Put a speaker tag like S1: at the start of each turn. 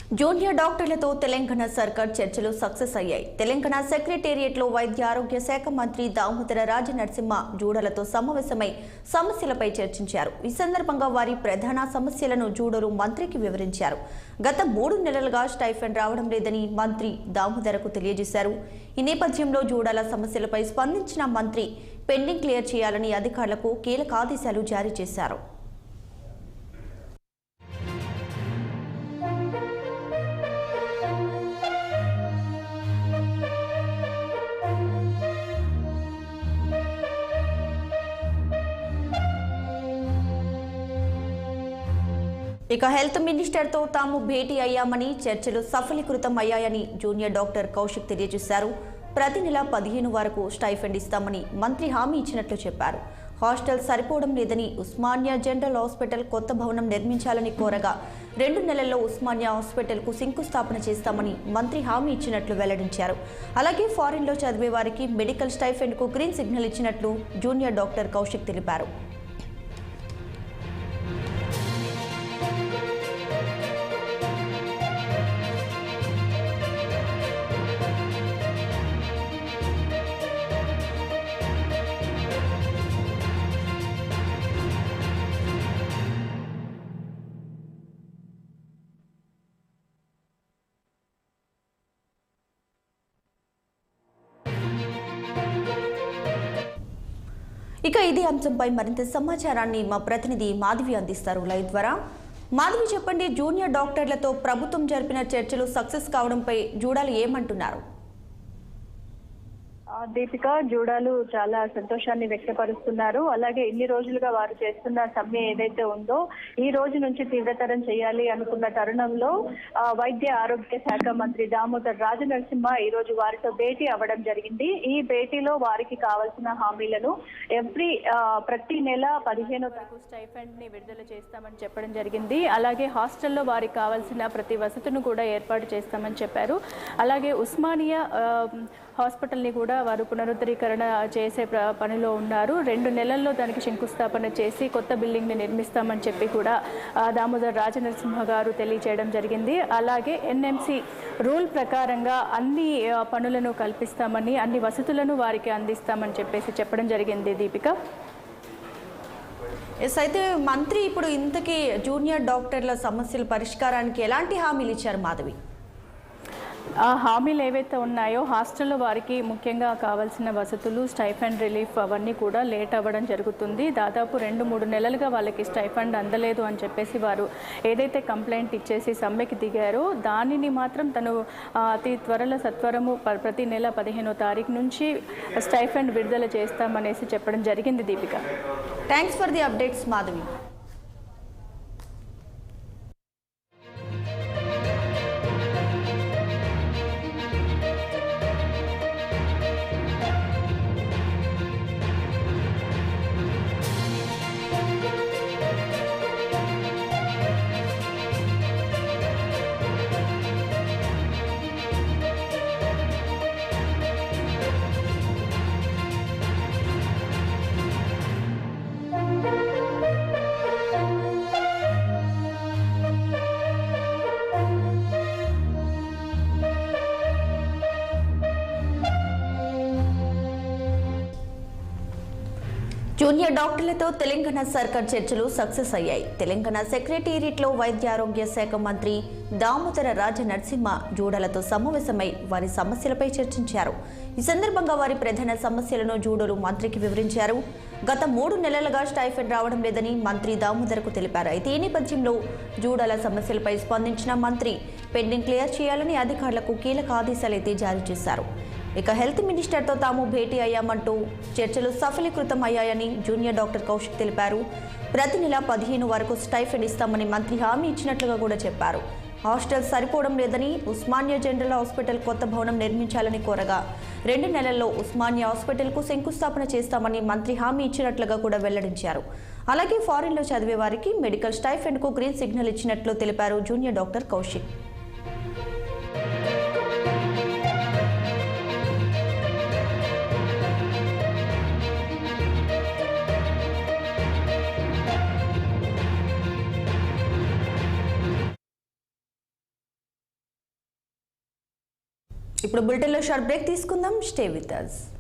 S1: Junior డాక్టర్లతో తెలంగాణ సర్కార్ చర్చలు సక్సెస్ అయ్యాయి. తెలంగాణ సెక్రటేరియట్లో వైద్య ఆరోగ్య శాఖ మంత్రి దామోదర రాజనరసింహ జూడలతో సమావేశమై సమస్యలపై చర్చించారు. ఈ సందర్భంగా వారి ప్రధాన సమస్యలను జూడలు మంత్రికి వివరించారు. గత 3 నెలలుగా స్టైఫండ్ రావడం లేదని మంత్రి దామోదరకు తెలియజేశారు. ఈ నేపథ్యంలో జూడాల సమస్యలపై స్పందించిన మంత్రి పెండింగ్ క్లియర్ చేయాలని అధికారులకు కీలక ఆదేశాలు జారీ చేశారు. ఇక హెల్త్ మినిస్టర్తో తాము భేటీ అయ్యామని, చర్చలు సఫలీకృతం అయ్యాయని జూనియర్ డాక్టర్ కౌశిక్ తెలియజేశారు. ప్రతి నెల 15 వరకు స్టైఫండ్ ఇస్తామని మంత్రి హామీ ఇచ్చినట్లు చెప్పారు. హాస్టల్ సరిపోవడం లేదని ఉస్మానియా జనరల్ హాస్పిటల్ కొత్త భవనం నిర్మించాలని కోరగా 2 నెలల్లో ఉస్మానియా హాస్పిటల్కు శంకుస్థాపన చేస్తామని మంత్రి హామీ ఇచ్చినట్లు వెల్లడించారు. అలాగే ఫారిన్లో చదివే వారికి మెడికల్ స్టైఫండ్కు గ్రీన్ సిగ్నల్ ఇచ్చినట్లు జూనియర్ డాక్టర్ కౌశిక్ తెలిపారు. ఇక ఇదే అంశంపై మరింత సమాచారాన్ని మా ప్రతినిధి మాధవి అందిస్తారు లైవ్ ద్వారా. మాధవి, చెప్పండి, జూనియర్ డాక్టర్లతో ప్రభుత్వం జరిపిన చర్చలు సక్సెస్ కావడంపై జూడాలు ఏమంటున్నారు?
S2: దీపిక, జూడాలు చాలా సంతోషాన్ని వ్యక్తపరుస్తున్నారు. అలాగే ఇన్ని రోజులుగా వారు చేస్తున్న సమ్మె ఏదైతే ఉందో ఈ రోజు నుంచి తీవ్రతరం చేయాలి అనుకున్న తరుణంలో వైద్య ఆరోగ్య శాఖ మంత్రి దామోదర్ రాజనరసింహ ఈ రోజు వారితో భేటీ అవ్వడం జరిగింది. ఈ భేటీలో వారికి కావాల్సిన హామీలను ప్రతి నెల 15వ తారీఖు స్టైఫండ్ ని విడుదల చేస్తామని చెప్పడం జరిగింది. అలాగే హాస్టల్లో వారికి కావాల్సిన ప్రతి వసతును కూడా ఏర్పాటు చేస్తామని చెప్పారు. అలాగే ఉస్మానియా హాస్పిటల్ని కూడా వారు పునరుద్ధరీకరణ చేసే పనిలో ఉన్నారు. 2 నెలల్లో దానికి శంకుస్థాపన చేసి కొత్త బిల్డింగ్ని నిర్మిస్తామని చెప్పి కూడా దామోదర్ రాజనరసింహ గారు తెలియజేయడం జరిగింది. అలాగే ఎన్ఎంసి రూల్ ప్రకారంగా అన్ని పనులను కల్పిస్తామని, అన్ని వసతులను వారికి అందిస్తామని చెప్పడం జరిగింది. దీపిక,
S1: అయితే మంత్రి ఇప్పుడు ఇంతకీ జూనియర్ డాక్టర్ల సమస్యల పరిష్కారానికి ఎలాంటి హామీలు ఇచ్చారు మాధవి?
S2: ఆ హామీలు ఏవైతే ఉన్నాయో హాస్టల్లో వారికి ముఖ్యంగా కావాల్సిన వసతులు, స్టైఫండ్ రిలీఫ్ అవన్నీ కూడా లేట్ అవ్వడం జరుగుతుంది. దాదాపు 2-3 నెలలుగా వాళ్ళకి స్టైఫండ్ అందలేదు అని చెప్పేసి వారు ఏదైతే కంప్లైంట్ ఇచ్చేసి సమ్మెకి దిగారో దానిని మాత్రం తను అతి త్వరలో సత్వరము ప్రతి నెల 15వ తారీఖు నుంచి స్టైఫండ్ విడుదల చేస్తామనేసి చెప్పడం జరిగింది. Deepika,
S1: thanks for the updates Madhavi. Junior డాక్టర్లతో తెలంగాణ సర్కార్ చర్చలు సక్సెస్ అయ్యాయి. తెలంగాణ సెక్రటేరియట్లో వైద్య ఆరోగ్య శాఖ మంత్రి దామోదర రాజనరసింహ జూడలతో సమావేశమై వారి సమస్యలపై చర్చించారు. ఈ సందర్భంగా వారి ప్రధాన సమస్యలను జూడలు మంత్రికి వివరించారు. గత 3 నెలలుగా స్టైఫండ్ రావడం లేదని మంత్రి దామోదరకు తెలిపారు. అయితే ఈ నేపథ్యంలో జూడాల సమస్యలపై స్పందించిన మంత్రి పెండింగ్ క్లియర్ చేయాలని అధికారులకు కీలక ఆదేశాలైతే జారీ చేశారు. ఇక హెల్త్ మినిస్టర్తో తాము భేటీ అయ్యామంటూ చర్చలు సఫలీకృతం అయ్యాయని జూనియర్ డాక్టర్ కౌశిక్ తెలిపారు. ప్రతి నెల 15 వరకు స్టైఫండ్ ఇస్తామని మంత్రి హామీ ఇచ్చినట్లుగా కూడా చెప్పారు. హాస్టల్ సరిపోవడం లేదని ఉస్మానియా జనరల్ హాస్పిటల్ కొత్త భవనం నిర్మించాలని కోరగా 2 నెలల్లో ఉస్మానియా హాస్పిటల్కు శంకుస్థాపన చేస్తామని మంత్రి హామీ ఇచ్చినట్లుగా కూడా వెల్లడించారు. అలాగే ఫారిన్లో చదివే వారికి మెడికల్ స్టైఫండ్కు గ్రీన్ సిగ్నల్ ఇచ్చినట్లు తెలిపారు జూనియర్ డాక్టర్ కౌశిక్. ఇప్పుడు బులెటిన్లో షార్ట్ బ్రేక్ తీసుకుందాం. Stay with us.